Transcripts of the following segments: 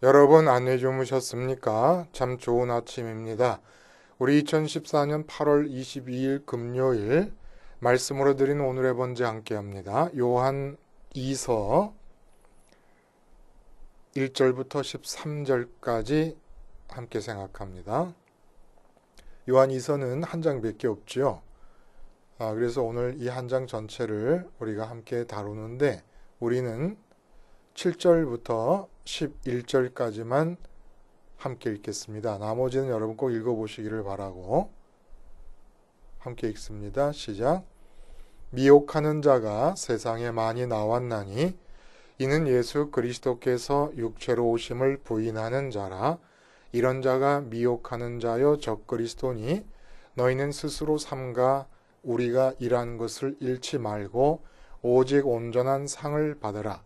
여러분 안내 주무셨습니까? 참 좋은 아침입니다. 우리 2014년 8월 22일 금요일 말씀으로 드린 오늘의 번제 함께 합니다. 요한 2서 1절부터 13절까지 함께 생각합니다. 요한 2서는 한 장밖에 없지요. 그래서 오늘 이 한 장 전체를 우리가 함께 다루는데 우리는 7절부터 11절까지만 함께 읽겠습니다. 나머지는 여러분 꼭 읽어보시기를 바라고 함께 읽습니다. 시작. 미혹하는 자가 세상에 많이 나왔나니 이는 예수 그리스도께서 육체로 오심을 부인하는 자라. 이런 자가 미혹하는 자여 적그리스도니 너희는 스스로 삼가 우리가 일한 것을 잃지 말고 오직 온전한 상을 받으라.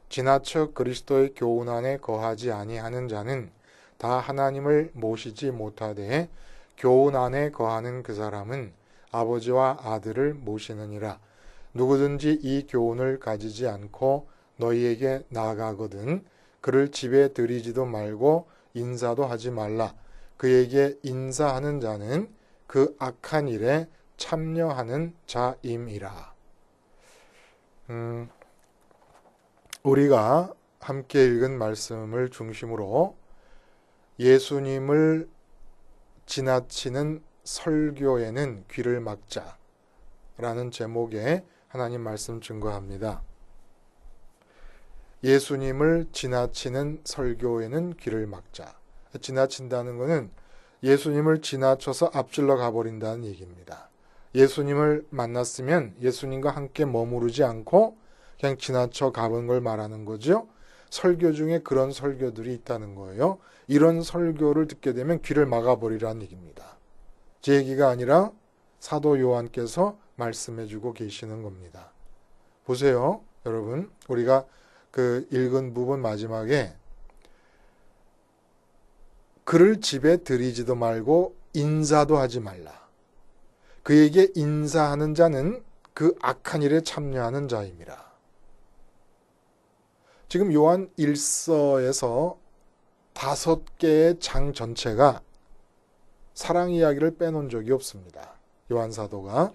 지나쳐 그리스도의 교훈 안에 거하지 아니하는 자는 다 하나님을 모시지 못하되 교훈 안에 거하는 그 사람은 아버지와 아들을 모시느니라. 누구든지 이 교훈을 가지지 않고 너희에게 나아가거든 그를 집에 들이지도 말고 인사도 하지 말라. 그에게 인사하는 자는 그 악한 일에 참여하는 자임이라. 우리가 함께 읽은 말씀을 중심으로 예수님을 지나치는 설교에는 귀를 막자 라는 제목의 하나님 말씀 증거합니다. 예수님을 지나치는 설교에는 귀를 막자. 지나친다는 것은 예수님을 지나쳐서 앞질러 가버린다는 얘기입니다. 예수님을 만났으면 예수님과 함께 머무르지 않고 그냥 지나쳐 가본 걸 말하는 거죠. 설교 중에 그런 설교들이 있다는 거예요. 이런 설교를 듣게 되면 귀를 막아버리라는 얘기입니다. 제 얘기가 아니라 사도 요한께서 말씀해주고 계시는 겁니다. 보세요, 여러분. 우리가 그 읽은 부분 마지막에 그를 집에 들이지도 말고 인사도 하지 말라. 그에게 인사하는 자는 그 악한 일에 참여하는 자임이라. 지금 요한 1서에서 5개의 장 전체가 사랑 이야기를 빼놓은 적이 없습니다. 요한 사도가.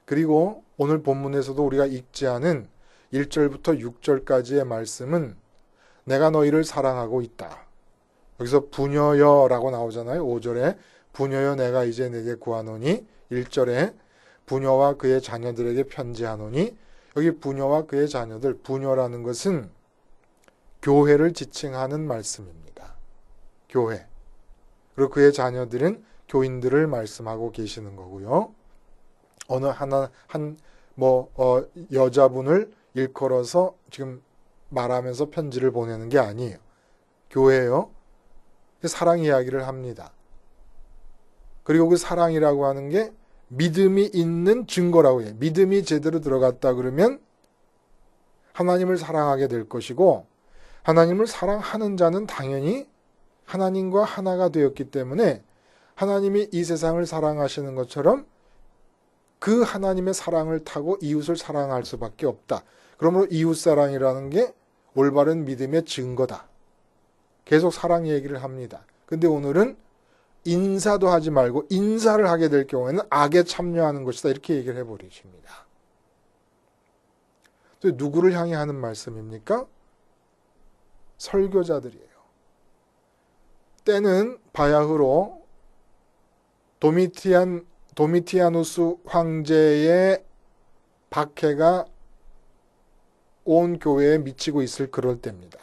그리고 오늘 본문에서도 우리가 읽지 않은 1절부터 6절까지의 말씀은 내가 너희를 사랑하고 있다. 여기서 부녀여라고 나오잖아요. 5절에 부녀여 내가 이제 내게 구하노니 1절에 부녀와 그의 자녀들에게 편지하노니 여기 부녀와 그의 자녀들, 부녀라는 것은 교회를 지칭하는 말씀입니다. 교회. 그리고 그의 자녀들은 교인들을 말씀하고 계시는 거고요. 어느 여자분을 일컬어서 지금 말하면서 편지를 보내는 게 아니에요. 교회예요. 사랑 이야기를 합니다. 그리고 그 사랑이라고 하는 게 믿음이 있는 증거라고 해요. 믿음이 제대로 들어갔다 그러면 하나님을 사랑하게 될 것이고 하나님을 사랑하는 자는 당연히 하나님과 하나가 되었기 때문에 하나님이 이 세상을 사랑하시는 것처럼 그 하나님의 사랑을 타고 이웃을 사랑할 수밖에 없다. 그러므로 이웃사랑이라는 게 올바른 믿음의 증거다. 계속 사랑 얘기를 합니다. 근데 오늘은 인사도 하지 말고 인사를 하게 될 경우에는 악에 참여하는 것이다. 이렇게 얘기를 해버리십니다. 누구를 향해 하는 말씀입니까? 설교자들이에요. 때는 바야흐로 도미티아누스 황제의 박해가 온 교회에 미치고 있을 그럴 때입니다.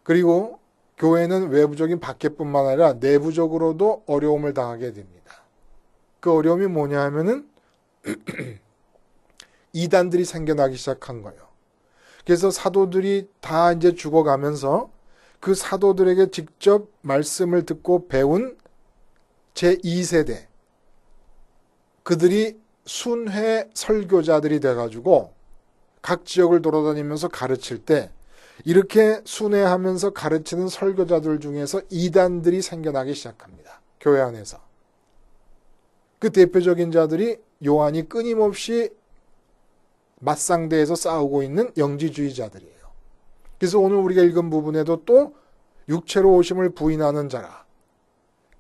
그리고 교회는 외부적인 박해뿐만 아니라 내부적으로도 어려움을 당하게 됩니다. 그 어려움이 뭐냐 하면은 이단들이 생겨나기 시작한 거예요. 그래서 사도들이 다 이제 죽어가면서 그 사도들에게 직접 말씀을 듣고 배운 제2세대 그들이 순회 설교자들이 돼가지고 각 지역을 돌아다니면서 가르칠 때 이렇게 순회하면서 가르치는 설교자들 중에서 이단들이 생겨나기 시작합니다. 교회 안에서. 그 대표적인 자들이 요한이 끊임없이 맞상대에서 싸우고 있는 영지주의자들이에요. 그래서 오늘 우리가 읽은 부분에도 또 육체로 오심을 부인하는 자라,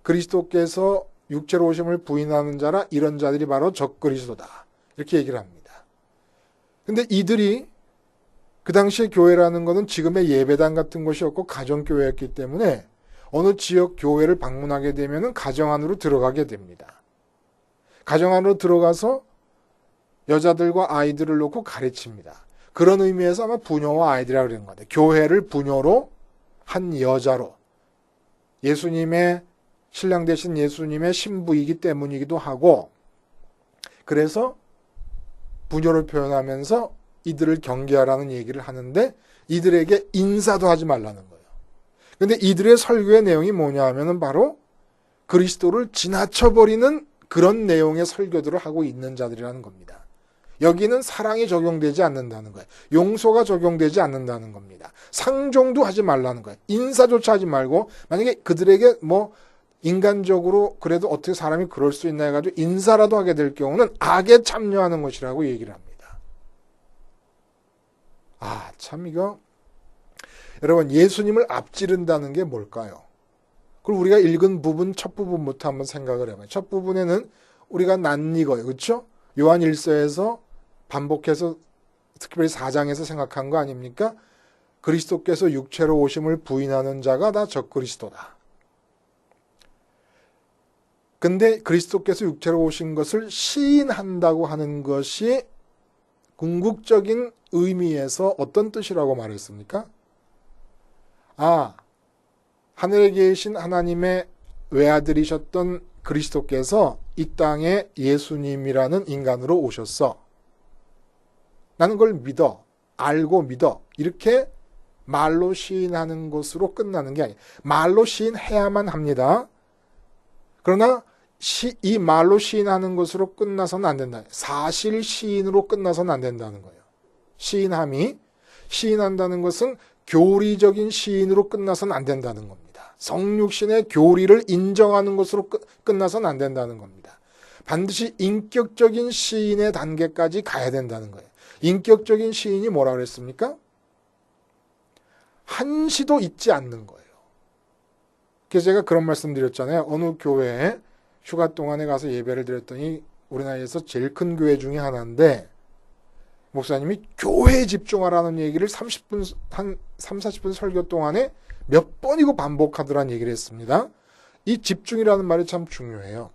그리스도께서 육체로 오심을 부인하는 자라, 이런 자들이 바로 적그리스도다, 이렇게 얘기를 합니다. 근데 이들이 그 당시에 교회라는 것은 지금의 예배당 같은 것이었고 가정교회였기 때문에 어느 지역 교회를 방문하게 되면 가정 안으로 들어가게 됩니다. 가정 안으로 들어가서 여자들과 아이들을 놓고 가르칩니다. 그런 의미에서 아마 부녀와 아이들이라고 그러는 것 같아요. 교회를 부녀로 한 여자로, 예수님의 신랑 되신 예수님의 신부이기 때문이기도 하고, 그래서 부녀를 표현하면서 이들을 경계하라는 얘기를 하는데 이들에게 인사도 하지 말라는 거예요. 근데 이들의 설교의 내용이 뭐냐 하면은 바로 그리스도를 지나쳐버리는 그런 내용의 설교들을 하고 있는 자들이라는 겁니다. 여기는 사랑이 적용되지 않는다는 거예요. 용서가 적용되지 않는다는 겁니다. 상종도 하지 말라는 거예요. 인사조차 하지 말고, 만약에 그들에게 뭐 인간적으로 그래도 어떻게 사람이 그럴 수 있나 해가지고 인사라도 하게 될 경우는 악에 참여하는 것이라고 얘기를 합니다. 아, 참 이거 여러분, 예수님을 앞지른다는 게 뭘까요? 그럼 우리가 읽은 부분, 첫 부분부터 한번 생각을 해봐요. 첫 부분에는 우리가 낯익어요. 그렇죠? 요한 1서에서 반복해서 특별히 4장에서 생각한 거 아닙니까? 그리스도께서 육체로 오심을 부인하는 자가 다 적그리스도다. 근데 그리스도께서 육체로 오신 것을 시인한다고 하는 것이 궁극적인 의미에서 어떤 뜻이라고 말했습니까? 아, 하늘에 계신 하나님의 외아들이셨던 그리스도께서 이 땅에 예수님이라는 인간으로 오셨어. 나는 그걸 믿어. 알고 믿어. 이렇게 말로 시인하는 것으로 끝나는 게 아니에요. 말로 시인해야만 합니다. 그러나 이 말로 시인하는 것으로 끝나서는 안 된다. 사실 시인으로 끝나서는 안 된다는 거예요. 시인한다는 것은 교리적인 시인으로 끝나서는 안 된다는 겁니다. 성육신의 교리를 인정하는 것으로 끝나서는 안 된다는 겁니다. 반드시 인격적인 시인의 단계까지 가야 된다는 거예요. 인격적인 시인이 뭐라 그랬습니까? 한시도 잊지 않는 거예요. 그래서 제가 그런 말씀 드렸잖아요. 어느 교회에 휴가 동안에 가서 예배를 드렸더니 우리나라에서 제일 큰 교회 중에 하나인데 목사님이 교회에 집중하라는 얘기를 30분, 한 3, 40분 설교 동안에 몇 번이고 반복하더란 얘기를 했습니다. 이 집중이라는 말이 참 중요해요.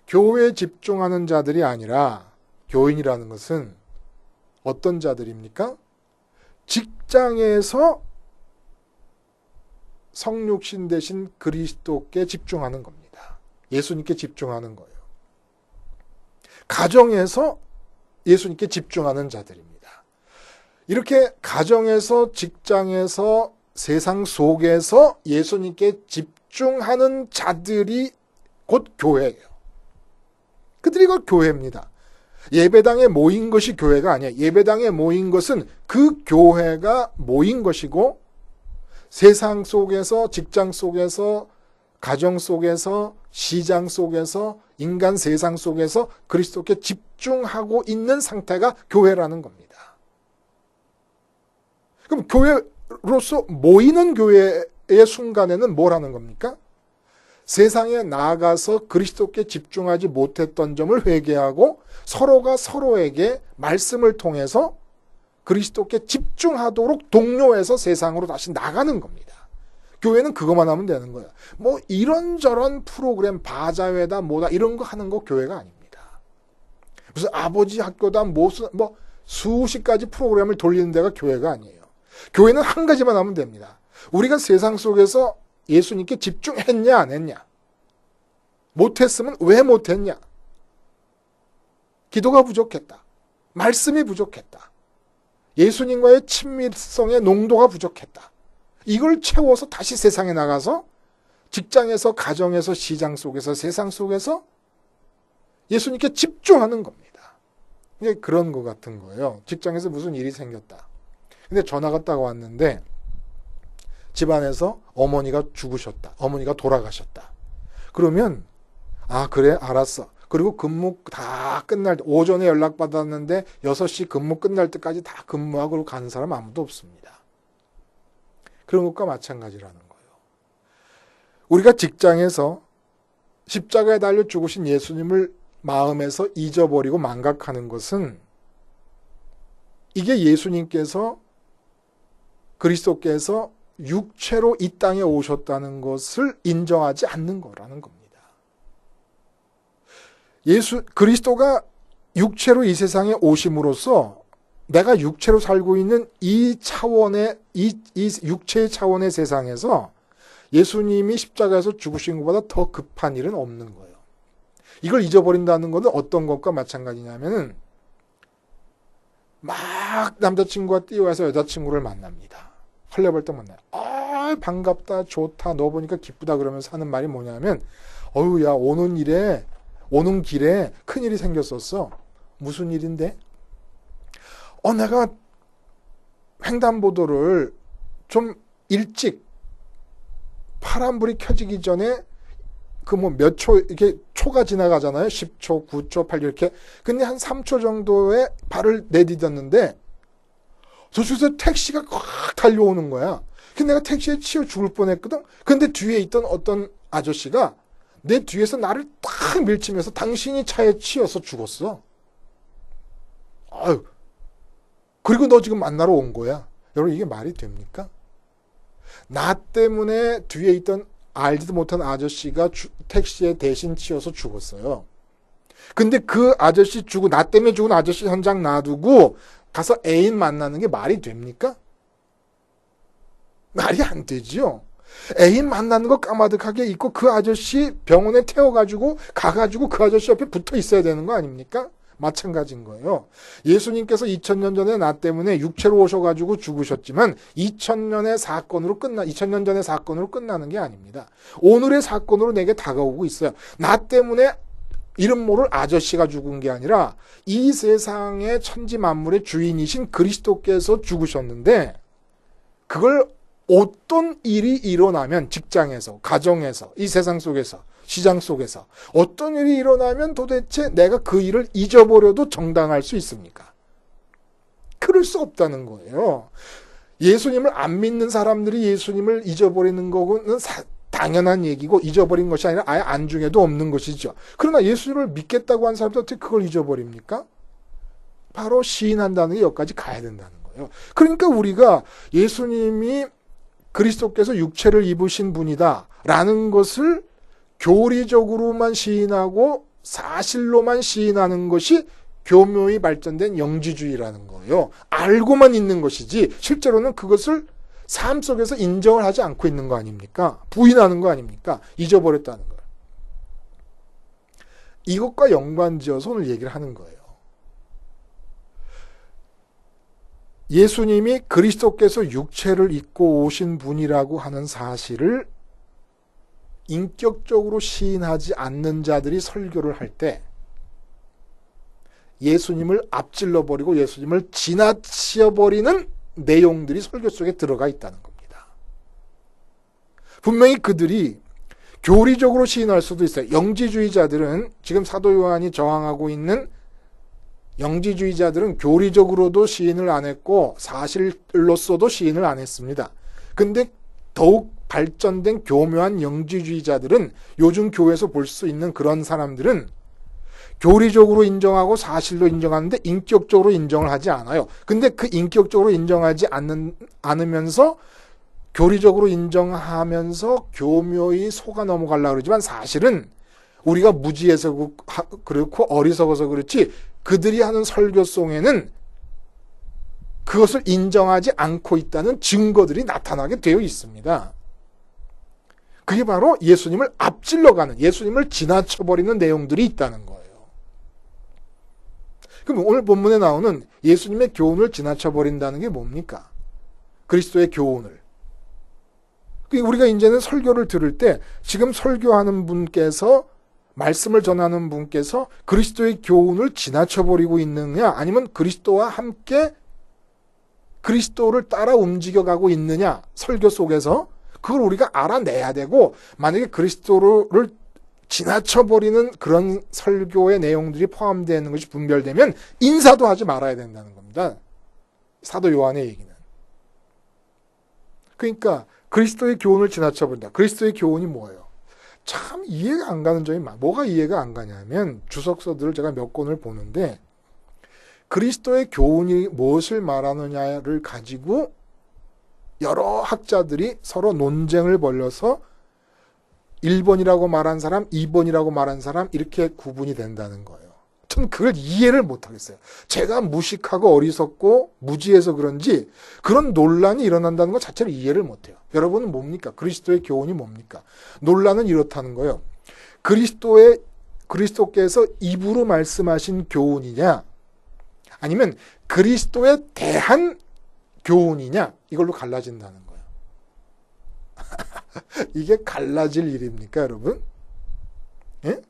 교회에 집중하는 자들이 아니라 교인이라는 것은 어떤 자들입니까? 직장에서 성육신 대신 그리스도께 집중하는 겁니다. 예수님께 집중하는 거예요. 가정에서 예수님께 집중하는 자들입니다. 이렇게 가정에서, 직장에서, 세상 속에서 예수님께 집중하는 자들이 곧 교회예요. 그들이 곧 교회입니다. 예배당에 모인 것이 교회가 아니에요. 예배당에 모인 것은 그 교회가 모인 것이고, 세상 속에서, 직장 속에서, 가정 속에서, 시장 속에서, 인간 세상 속에서 그리스도께 집중하고 있는 상태가 교회라는 겁니다. 그럼 교회로서 모이는 교회의 순간에는 뭘 하는 겁니까? 세상에 나아가서 그리스도께 집중하지 못했던 점을 회개하고 서로가 서로에게 말씀을 통해서 그리스도께 집중하도록 독려해서 세상으로 다시 나가는 겁니다. 교회는 그것만 하면 되는 거예요. 뭐 이런저런 프로그램, 바자회다 뭐다 이런 거 하는 거 교회가 아닙니다. 무슨 아버지 학교다 뭐 수십 가지 프로그램을 돌리는 데가 교회가 아니에요. 교회는 한 가지만 하면 됩니다. 우리가 세상 속에서 예수님께 집중했냐 안 했냐, 못했으면 왜 못했냐, 기도가 부족했다, 말씀이 부족했다, 예수님과의 친밀성의 농도가 부족했다, 이걸 채워서 다시 세상에 나가서 직장에서, 가정에서, 시장 속에서, 세상 속에서 예수님께 집중하는 겁니다. 이게 그런 것 같은 거예요. 직장에서 무슨 일이 생겼다. 근데 전화가 딱 왔는데 집안에서 어머니가 죽으셨다. 어머니가 돌아가셨다. 그러면 아 그래 알았어. 그리고 근무 다 끝날 때 오전에 연락받았는데 6시 근무 끝날 때까지 다 근무하고 가는 사람 아무도 없습니다. 그런 것과 마찬가지라는 거예요. 우리가 직장에서 십자가에 달려 죽으신 예수님을 마음에서 잊어버리고 망각하는 것은 이게 예수님께서 그리스도께서 육체로 이 땅에 오셨다는 것을 인정하지 않는 거라는 겁니다. 그리스도가 육체로 이 세상에 오심으로써 내가 육체로 살고 있는 이 육체의 차원의 세상에서 예수님이 십자가에서 죽으신 것보다 더 급한 일은 없는 거예요. 이걸 잊어버린다는 것은 어떤 것과 마찬가지냐면은 막 남자친구가 뛰어와서 여자친구를 만납니다. 헐레벌떡 만나요. 아, 반갑다, 좋다, 너 보니까 기쁘다 그러면서 하는 말이 뭐냐면, 어휴, 야, 오는 길에 큰일이 생겼었어. 무슨 일인데? 내가 횡단보도를 좀 일찍 파란불이 켜지기 전에 그 뭐 몇 초, 이렇게 초가 지나가잖아요. 10초, 9초, 8초 이렇게. 근데 한 3초 정도에 발을 내디뎠는데 저쪽에서 택시가 확 달려오는 거야. 근데 내가 택시에 치여 죽을 뻔했거든. 근데 뒤에 있던 어떤 아저씨가 내 뒤에서 나를 딱 밀치면서 당신이 차에 치여서 죽었어. 아유. 그리고 너 지금 만나러 온 거야. 여러분 이게 말이 됩니까? 나 때문에 뒤에 있던 알지도 못한 아저씨가 택시에 대신 치여서 죽었어요. 근데 그 아저씨 나 때문에 죽은 아저씨 현장 놔두고 가서 애인 만나는 게 말이 됩니까? 말이 안 되죠. 애인 만나는 거 까마득하게 있고 그 아저씨 병원에 태워가지고 가가지고 그 아저씨 옆에 붙어 있어야 되는 거 아닙니까? 마찬가지인 거예요. 예수님께서 2000년 전에 나 때문에 육체로 오셔가지고 죽으셨지만 2000년 전의 사건으로 끝나는 게 아닙니다. 오늘의 사건으로 내게 다가오고 있어요. 나 때문에 이름 모를 아저씨가 죽은 게 아니라 이 세상의 천지 만물의 주인이신 그리스도께서 죽으셨는데 그걸 어떤 일이 일어나면 직장에서, 가정에서, 이 세상 속에서, 시장 속에서 어떤 일이 일어나면 도대체 내가 그 일을 잊어버려도 정당할 수 있습니까? 그럴 수 없다는 거예요. 예수님을 안 믿는 사람들이 예수님을 잊어버리는 거는 당연한 얘기고 잊어버린 것이 아니라 아예 안중에도 없는 것이죠. 그러나 예수님을 믿겠다고 한 사람들 어떻게 그걸 잊어버립니까? 바로 시인한다는 게 여기까지 가야 된다는 거예요. 그러니까 우리가 예수님이 그리스도께서 육체를 입으신 분이다라는 것을 교리적으로만 시인하고 사실로만 시인하는 것이 교묘히 발전된 영지주의라는 거예요. 알고만 있는 것이지 실제로는 그것을 삶 속에서 인정을 하지 않고 있는 거 아닙니까? 부인하는 거 아닙니까? 잊어버렸다는 걸. 이것과 연관지어서 오늘 얘기를 하는 거예요. 예수님이 그리스도께서 육체를 입고 오신 분이라고 하는 사실을 인격적으로 시인하지 않는 자들이 설교를 할 때 예수님을 앞질러버리고 예수님을 지나치어버리는 내용들이 설교 속에 들어가 있다는 겁니다. 분명히 그들이 교리적으로 시인할 수도 있어요. 영지주의자들은 지금 사도 요한이 저항하고 있는 영지주의자들은 교리적으로도 시인을 안 했고 사실로서도 시인을 안 했습니다. 근데 더욱 발전된 교묘한 영지주의자들은 요즘 교회에서 볼 수 있는 그런 사람들은 교리적으로 인정하고 사실로 인정하는데 인격적으로 인정을 하지 않아요. 근데 그 인격적으로 인정하지 않으면서 교리적으로 인정하면서 교묘히 속아 넘어가려고 그러지만 사실은 우리가 무지해서 그렇고 어리석어서 그렇지 그들이 하는 설교송에는 그것을 인정하지 않고 있다는 증거들이 나타나게 되어 있습니다. 그게 바로 예수님을 앞질러가는, 예수님을 지나쳐버리는 내용들이 있다는 거예요. 그럼 오늘 본문에 나오는 예수님의 교훈을 지나쳐버린다는 게 뭡니까? 그리스도의 교훈을. 우리가 이제는 설교를 들을 때 지금 설교하는 분께서 말씀을 전하는 분께서 그리스도의 교훈을 지나쳐버리고 있느냐 아니면 그리스도와 함께 그리스도를 따라 움직여가고 있느냐 설교 속에서 그걸 우리가 알아내야 되고 만약에 그리스도를 지나쳐버리는 그런 설교의 내용들이 포함되어 것이 분별되면 인사도 하지 말아야 된다는 겁니다. 사도 요한의 얘기는. 그러니까 그리스도의 교훈을 지나쳐본다. 그리스도의 교훈이 뭐예요? 참 이해가 안 가는 점이 뭐가 이해가 안 가냐면 주석서들을 제가 몇 권을 보는데 그리스도의 교훈이 무엇을 말하느냐를 가지고 여러 학자들이 서로 논쟁을 벌여서 1번이라고 말한 사람, 2번이라고 말한 사람 이렇게 구분이 된다는 거예요. 저는 그걸 이해를 못하겠어요. 제가 무식하고 어리석고 무지해서 그런지 그런 논란이 일어난다는 것 자체를 이해를 못해요. 여러분은 뭡니까? 그리스도의 교훈이 뭡니까? 논란은 이렇다는 거예요. 그리스도께서 입으로 말씀하신 교훈이냐 아니면 그리스도에 대한 교훈이냐 이걸로 갈라진다는 거예요. 이게 갈라질 일입니까, 여러분? 예?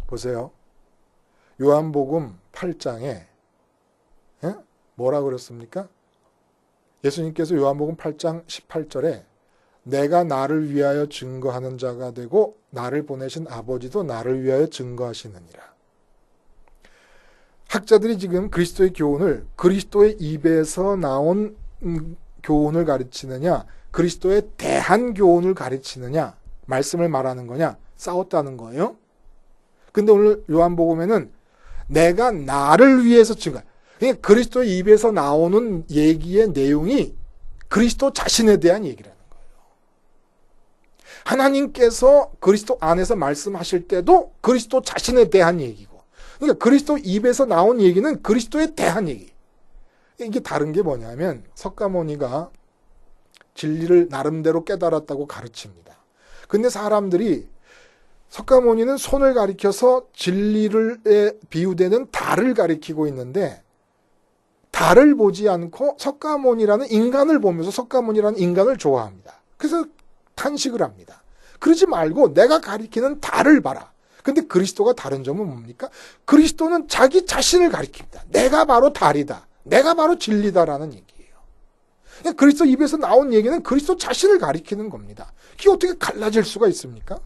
보세요. 요한복음 8장에 예? 뭐라 그랬습니까? 예수님께서 요한복음 8장 18절에 내가 나를 위하여 증거하는 자가 되고 나를 보내신 아버지도 나를 위하여 증거하시느니라. 학자들이 지금 그리스도의 교훈을 그리스도의 입에서 나온 교훈을 가르치느냐 그리스도에 대한 교훈을 가르치느냐 말씀을 말하는 거냐 싸웠다는 거예요. 근데 오늘 요한복음에는 내가 나를 위해서 증거 그러니까 그리스도의 입에서 나오는 얘기의 내용이 그리스도 자신에 대한 얘기라는 거예요. 하나님께서 그리스도 안에서 말씀하실 때도 그리스도 자신에 대한 얘기고 그러니까 그리스도 입에서 나온 얘기는 그리스도에 대한 얘기. 이게 다른 게 뭐냐면 석가모니가 진리를 나름대로 깨달았다고 가르칩니다. 근데 사람들이 석가모니는 손을 가리켜서 진리를 비유되는 달을 가리키고 있는데 달을 보지 않고 석가모니라는 인간을 보면서 석가모니라는 인간을 좋아합니다. 그래서 탄식을 합니다. 그러지 말고 내가 가리키는 달을 봐라. 근데 그리스도가 다른 점은 뭡니까? 그리스도는 자기 자신을 가리킵니다. 내가 바로 달이다. 내가 바로 진리다라는 얘기예요. 그리스도 입에서 나온 얘기는 그리스도 자신을 가리키는 겁니다. 이게 어떻게 갈라질 수가 있습니까?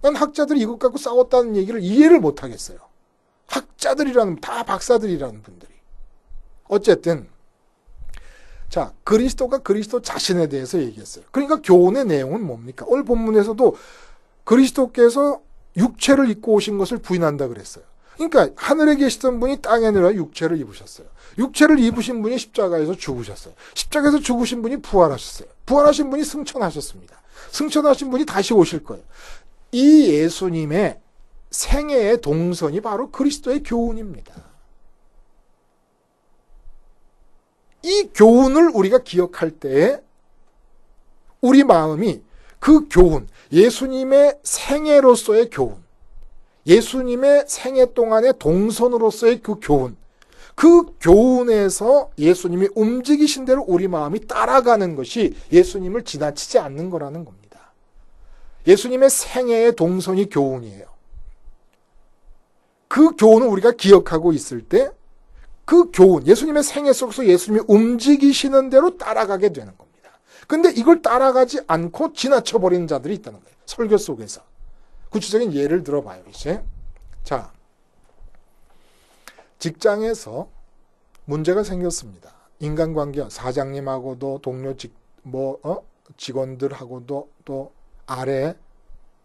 난 학자들이 이것 갖고 싸웠다는 얘기를 이해를 못하겠어요. 학자들이라는 다 박사들이라는 분들이. 어쨌든 자 그리스도가 그리스도 자신에 대해서 얘기했어요. 그러니까 교훈의 내용은 뭡니까? 오늘 본문에서도 그리스도께서 육체를 입고 오신 것을 부인한다 그랬어요. 그러니까 하늘에 계시던 분이 땅에 내려 육체를 입으셨어요. 육체를 입으신 분이 십자가에서 죽으셨어요. 십자가에서 죽으신 분이 부활하셨어요. 부활하신 분이 승천하셨습니다. 승천하신 분이 다시 오실 거예요. 이 예수님의 생애의 동선이 바로 그리스도의 교훈입니다. 이 교훈을 우리가 기억할 때에 우리 마음이 그 교훈, 예수님의 생애로서의 교훈, 예수님의 생애 동안의 동선으로서의 그 교훈, 그 교훈에서 예수님이 움직이신 대로 우리 마음이 따라가는 것이 예수님을 지나치지 않는 거라는 겁니다. 예수님의 생애의 동선이 교훈이에요. 그 교훈을 우리가 기억하고 있을 때 그 교훈, 예수님의 생애 속에서 예수님이 움직이시는 대로 따라가게 되는 겁니다. 근데 이걸 따라가지 않고 지나쳐버리는 자들이 있다는 거예요. 설교 속에서. 구체적인 예를 들어봐요, 이제. 자, 직장에서 문제가 생겼습니다. 인간관계, 사장님하고도 동료 직원들하고도 또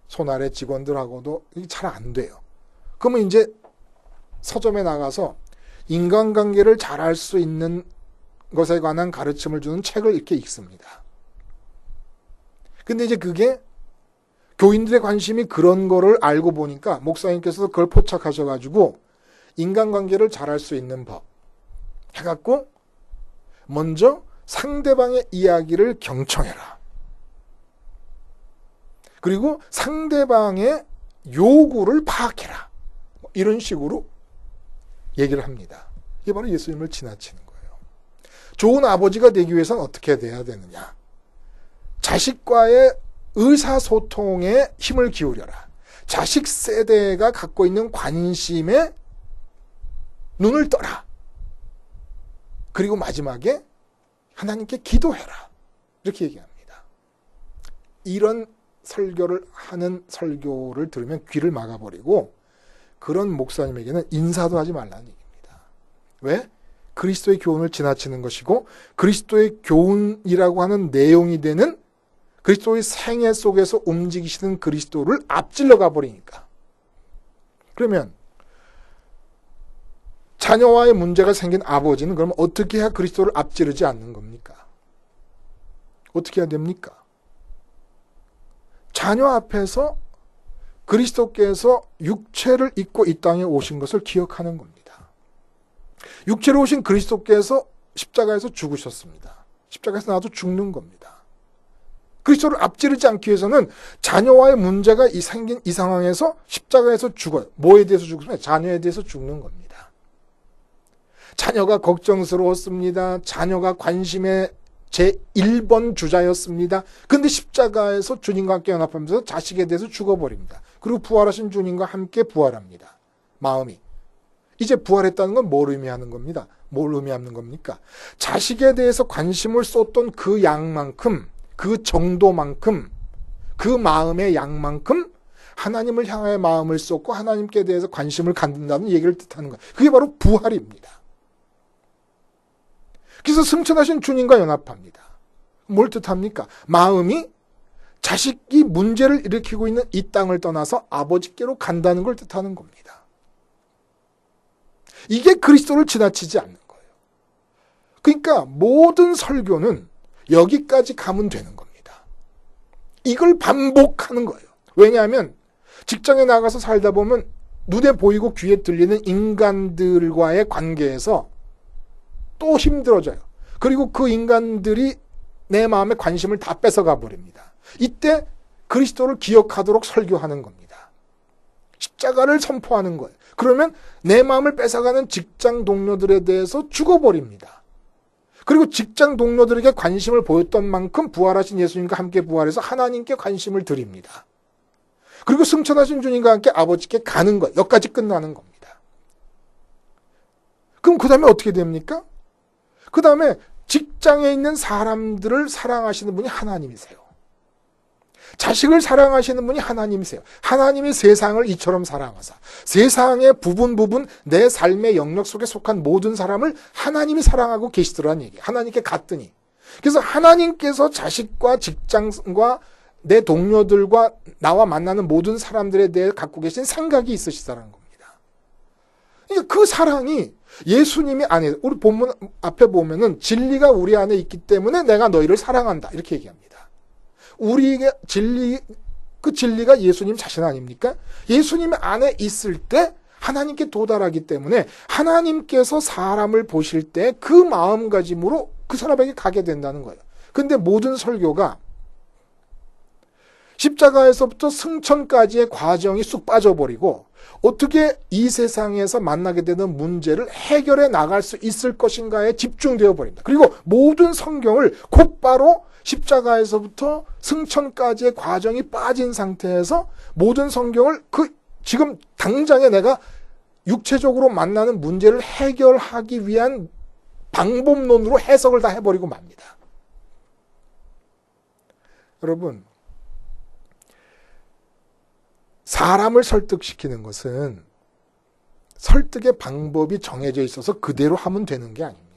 손 아래 직원들하고도 잘 안 돼요. 그러면 이제 서점에 나가서 인간관계를 잘할 수 있는 것에 관한 가르침을 주는 책을 이렇게 읽습니다. 근데 이제 그게 교인들의 관심이 그런 거를 알고 보니까 목사님께서 그걸 포착하셔가지고 인간관계를 잘할 수 있는 법 해갖고 먼저 상대방의 이야기를 경청해라. 그리고 상대방의 요구를 파악해라. 이런 식으로 얘기를 합니다. 이게 바로 예수님을 지나치는 거예요. 좋은 아버지가 되기 위해서는 어떻게 돼야 되느냐. 자식과의 의사소통에 힘을 기울여라. 자식 세대가 갖고 있는 관심에 눈을 떠라. 그리고 마지막에 하나님께 기도해라. 이렇게 얘기합니다. 이런 설교를 하는 설교를 들으면 귀를 막아버리고 그런 목사님에게는 인사도 하지 말라는 얘기입니다. 왜? 그리스도의 교훈을 지나치는 것이고 그리스도의 교훈이라고 하는 내용이 되는 그리스도의 생애 속에서 움직이시는 그리스도를 앞질러 가버리니까. 그러면 자녀와의 문제가 생긴 아버지는 그럼 어떻게 해야 그리스도를 앞지르지 않는 겁니까? 어떻게 해야 됩니까? 자녀 앞에서 그리스도께서 육체를 입고 이 땅에 오신 것을 기억하는 겁니다. 육체로 오신 그리스도께서 십자가에서 죽으셨습니다. 십자가에서 나도 죽는 겁니다. 그리스도를 앞지르지 않기 위해서는 자녀와의 문제가 생긴 이 상황에서 십자가에서 죽어요. 뭐에 대해서 죽습니까? 자녀에 대해서 죽는 겁니다. 자녀가 걱정스러웠습니다. 자녀가 관심의 제1번 주자였습니다. 그런데 십자가에서 주님과 함께 연합하면서 자식에 대해서 죽어버립니다. 그리고 부활하신 주님과 함께 부활합니다. 마음이. 이제 부활했다는 건 뭘 의미하는 겁니다. 뭘 의미하는 겁니까? 자식에 대해서 관심을 쏟던 그 양만큼, 그 정도만큼, 그 마음의 양만큼 하나님을 향하여 마음을 쏟고 하나님께 대해서 관심을 갖는다는 얘기를 뜻하는 거예요. 그게 바로 부활입니다. 그래서 승천하신 주님과 연합합니다. 뭘 뜻합니까? 마음이 자식이 문제를 일으키고 있는 이 땅을 떠나서 아버지께로 간다는 걸 뜻하는 겁니다. 이게 그리스도를 지나치지 않는 거예요. 그러니까 모든 설교는 여기까지 가면 되는 겁니다. 이걸 반복하는 거예요. 왜냐하면 직장에 나가서 살다 보면 눈에 보이고 귀에 들리는 인간들과의 관계에서 또 힘들어져요. 그리고 그 인간들이 내 마음의 관심을 다 뺏어가 버립니다. 이때 그리스도를 기억하도록 설교하는 겁니다. 십자가를 선포하는 거예요. 그러면 내 마음을 뺏어가는 직장 동료들에 대해서 죽어버립니다. 그리고 직장 동료들에게 관심을 보였던 만큼 부활하신 예수님과 함께 부활해서 하나님께 관심을 드립니다. 그리고 승천하신 주님과 함께 아버지께 가는 거예요. 여기까지 끝나는 겁니다. 그럼 그 다음에 어떻게 됩니까? 그 다음에 직장에 있는 사람들을 사랑하시는 분이 하나님이세요. 자식을 사랑하시는 분이 하나님이세요. 하나님이 세상을 이처럼 사랑하사 세상의 부분 내 삶의 영역 속에 속한 모든 사람을 하나님이 사랑하고 계시더라는 얘기예요. 하나님께 갔더니. 그래서 하나님께서 자식과 직장과 내 동료들과 나와 만나는 모든 사람들에 대해 갖고 계신 생각이 있으시다는 겁니다. 그러니까 그 사랑이 예수님이 안에, 우리 본문 앞에 보면은 진리가 우리 안에 있기 때문에 내가 너희를 사랑한다. 이렇게 얘기합니다. 우리에게 그 진리가 예수님 자신 아닙니까? 예수님 안에 있을 때 하나님께 도달하기 때문에 하나님께서 사람을 보실 때 그 마음가짐으로 그 사람에게 가게 된다는 거예요. 근데 모든 설교가 십자가에서부터 승천까지의 과정이 쑥 빠져버리고 어떻게 이 세상에서 만나게 되는 문제를 해결해 나갈 수 있을 것인가에 집중되어 버립니다. 그리고 모든 성경을 곧바로 십자가에서부터 승천까지의 과정이 빠진 상태에서 모든 성경을 지금 당장에 내가 육체적으로 만나는 문제를 해결하기 위한 방법론으로 해석을 다 해버리고 맙니다. 여러분, 사람을 설득시키는 것은 설득의 방법이 정해져 있어서 그대로 하면 되는 게 아닙니다.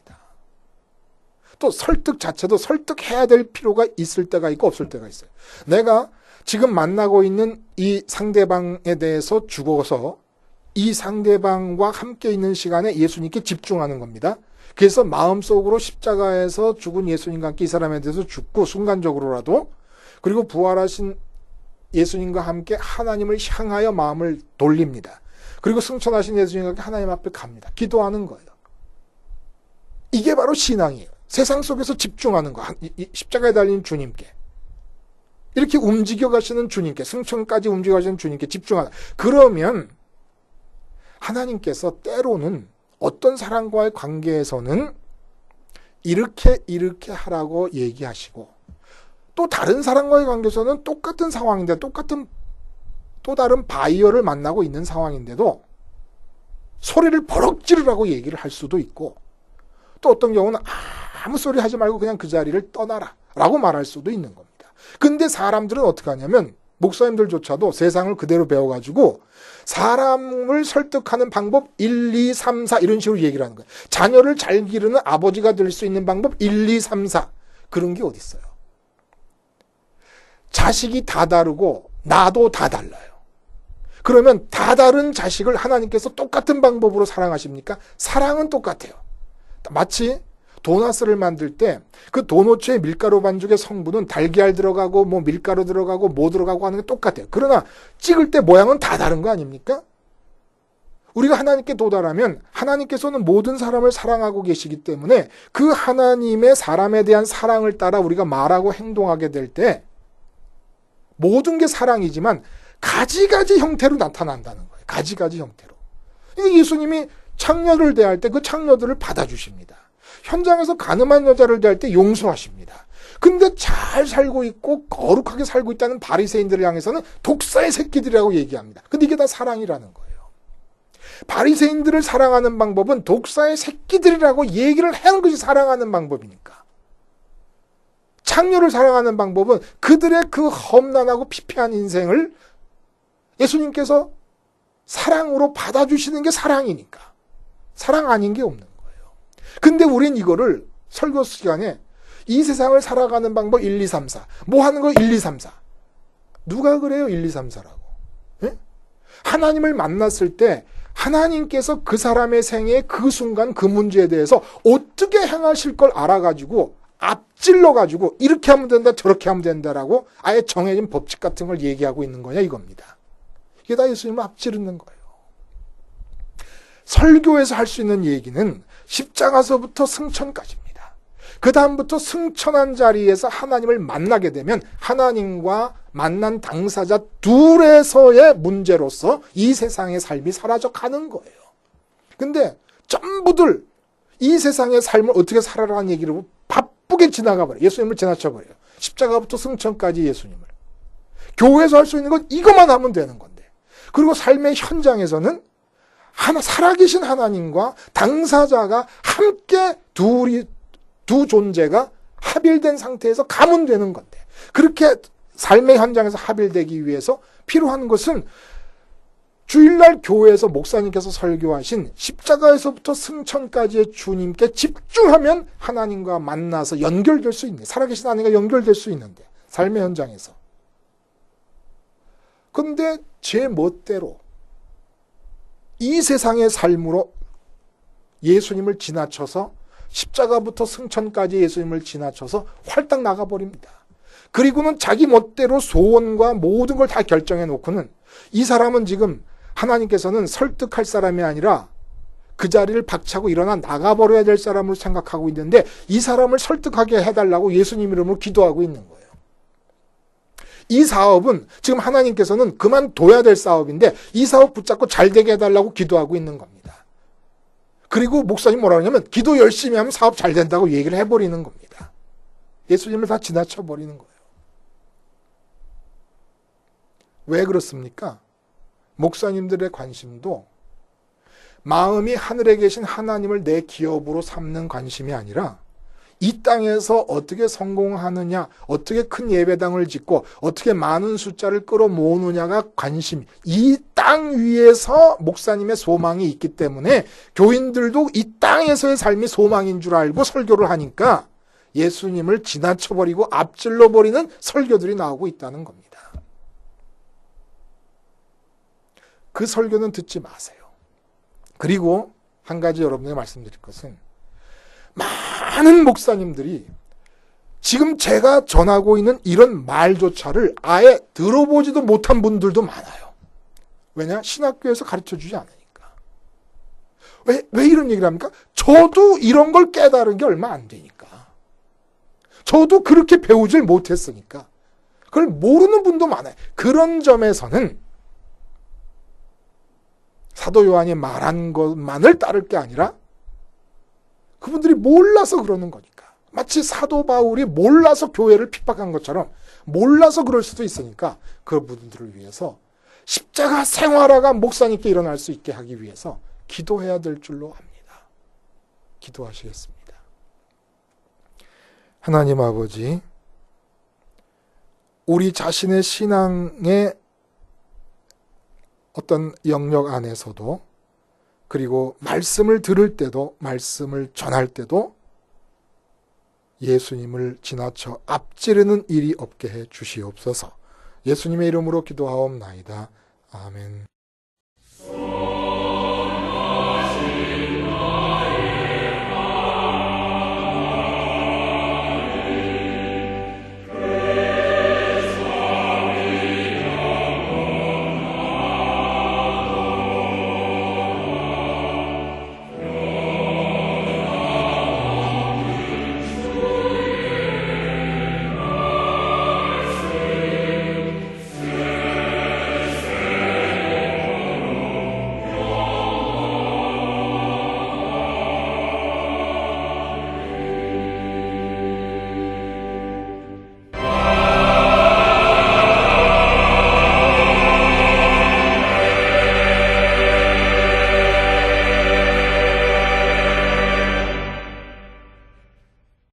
또 설득 자체도 설득해야 될 필요가 있을 때가 있고 없을 때가 있어요. 내가 지금 만나고 있는 이 상대방에 대해서 죽어서 이 상대방과 함께 있는 시간에 예수님께 집중하는 겁니다. 그래서 마음속으로 십자가에서 죽은 예수님과 함께 이 사람에 대해서 죽고 순간적으로라도 그리고 부활하신 예수님과 함께 하나님을 향하여 마음을 돌립니다. 그리고 승천하신 예수님과 함께 하나님 앞에 갑니다. 기도하는 거예요. 이게 바로 신앙이에요. 세상 속에서 집중하는 거. 십자가에 달린 주님께. 이렇게 움직여 가시는 주님께, 승천까지 움직여 가시는 주님께 집중하다. 그러면 하나님께서 때로는 어떤 사람과의 관계에서는 이렇게 하라고 얘기하시고 또 다른 사람과의 관계에서는 똑같은 상황인데 또 다른 바이어를 만나고 있는 상황인데도 소리를 버럭 지르라고 얘기를 할 수도 있고 또 어떤 경우는 아무 소리 하지 말고 그냥 그 자리를 떠나라 라고 말할 수도 있는 겁니다. 근데 사람들은 어떻게 하냐면 목사님들조차도 세상을 그대로 배워가지고 사람을 설득하는 방법 1, 2, 3, 4 이런 식으로 얘기를 하는 거예요. 자녀를 잘 기르는 아버지가 될 수 있는 방법 1, 2, 3, 4 그런 게 어디 있어요. 자식이 다 다르고 나도 다 달라요. 그러면 다 다른 자식을 하나님께서 똑같은 방법으로 사랑하십니까? 사랑은 똑같아요. 마치 도나스를 만들 때 그 도너츠의 밀가루 반죽의 성분은 달걀 들어가고 뭐 밀가루 들어가고 뭐 들어가고 하는 게 똑같아요. 그러나 찍을 때 모양은 다 다른 거 아닙니까? 우리가 하나님께 도달하면 하나님께서는 모든 사람을 사랑하고 계시기 때문에 그 하나님의 사람에 대한 사랑을 따라 우리가 말하고 행동하게 될 때 모든 게 사랑이지만 가지가지 형태로 나타난다는 거예요. 가지가지 형태로. 예수님이 창녀를 대할 때 그 창녀들을 받아주십니다. 현장에서 가늠한 여자를 대할 때 용서하십니다. 근데 잘 살고 있고 거룩하게 살고 있다는 바리새인들을 향해서는 독사의 새끼들이라고 얘기합니다. 근데 이게 다 사랑이라는 거예요. 바리새인들을 사랑하는 방법은 독사의 새끼들이라고 얘기를 하는 것이 사랑하는 방법이니까. 창녀를 사랑하는 방법은 그들의 그 험난하고 피폐한 인생을 예수님께서 사랑으로 받아주시는 게 사랑이니까. 사랑 아닌 게 없는 거예요. 근데 우린 이거를 설교 시간에 이 세상을 살아가는 방법 1, 2, 3, 4. 뭐 하는 거 1, 2, 3, 4. 누가 그래요 1, 2, 3, 4라고. 예? 하나님을 만났을 때 하나님께서 그 사람의 생애 그 순간 그 문제에 대해서 어떻게 행하실 걸 알아가지고 앞질러가지고 이렇게 하면 된다 저렇게 하면 된다라고 아예 정해진 법칙 같은 걸 얘기하고 있는 거냐 이겁니다. 이게 다 예수님을 앞지르는 거예요. 설교에서 할 수 있는 얘기는 십자가서부터 승천까지입니다. 그 다음부터 승천한 자리에서 하나님을 만나게 되면 하나님과 만난 당사자 둘에서의 문제로서 이 세상의 삶이 사라져 가는 거예요. 근데 전부들 이 세상의 삶을 어떻게 살아라는 얘기를 바쁘게 지나가 버려요. 예수님을 지나쳐 버려요. 십자가부터 승천까지 예수님을. 교회에서 할 수 있는 건 이것만 하면 되는 건데. 그리고 삶의 현장에서는 살아계신 하나님과 당사자가 함께 두 존재가 합일된 상태에서 가면 되는 건데 그렇게 삶의 현장에서 합일되기 위해서 필요한 것은 주일날 교회에서 목사님께서 설교하신 십자가에서부터 승천까지의 주님께 집중하면 하나님과 만나서 연결될 수 있는 살아계신 하나님과 연결될 수 있는데 삶의 현장에서 그런데 제 멋대로 이 세상의 삶으로 예수님을 지나쳐서 십자가부터 승천까지 예수님을 지나쳐서 활딱 나가버립니다. 그리고는 자기 멋대로 소원과 모든 걸 다 결정해 놓고는 이 사람은 지금 하나님께서는 설득할 사람이 아니라 그 자리를 박차고 일어나 나가버려야 될 사람으로 생각하고 있는데 이 사람을 설득하게 해달라고 예수님 이름으로 기도하고 있는 거예요. 이 사업은 지금 하나님께서는 그만둬야 될 사업인데 이 사업 붙잡고 잘 되게 해달라고 기도하고 있는 겁니다. 그리고 목사님 뭐라 그러냐면 기도 열심히 하면 사업 잘 된다고 얘기를 해버리는 겁니다. 예수님을 다 지나쳐버리는 거예요. 왜 그렇습니까? 목사님들의 관심도 마음이 하늘에 계신 하나님을 내 기업으로 삼는 관심이 아니라 이 땅에서 어떻게 성공하느냐, 어떻게 큰 예배당을 짓고 어떻게 많은 숫자를 끌어모으느냐가 관심. 이 땅 위에서 목사님의 소망이 있기 때문에 교인들도 이 땅에서의 삶이 소망인 줄 알고 설교를 하니까 예수님을 지나쳐버리고 앞질러버리는 설교들이 나오고 있다는 겁니다. 그 설교는 듣지 마세요. 그리고 한 가지 여러분에게 말씀드릴 것은 많은 목사님들이 지금 제가 전하고 있는 이런 말조차를 아예 들어보지도 못한 분들도 많아요. 왜냐? 신학교에서 가르쳐주지 않으니까. 왜 이런 얘기를 합니까? 저도 이런 걸 깨달은 게 얼마 안 되니까. 저도 그렇게 배우질 못했으니까. 그걸 모르는 분도 많아요. 그런 점에서는 사도 요한이 말한 것만을 따를 게 아니라 그분들이 몰라서 그러는 거니까. 마치 사도 바울이 몰라서 교회를 핍박한 것처럼 몰라서 그럴 수도 있으니까 그분들을 위해서 십자가 생활화가 목사님께 일어날 수 있게 하기 위해서 기도해야 될 줄로 압니다. 기도하시겠습니다. 하나님 아버지, 우리 자신의 신앙의 어떤 영역 안에서도, 그리고 말씀을 들을 때도, 말씀을 전할 때도 예수님을 지나쳐 앞지르는 일이 없게 해 주시옵소서. 예수님의 이름으로 기도하옵나이다. 아멘.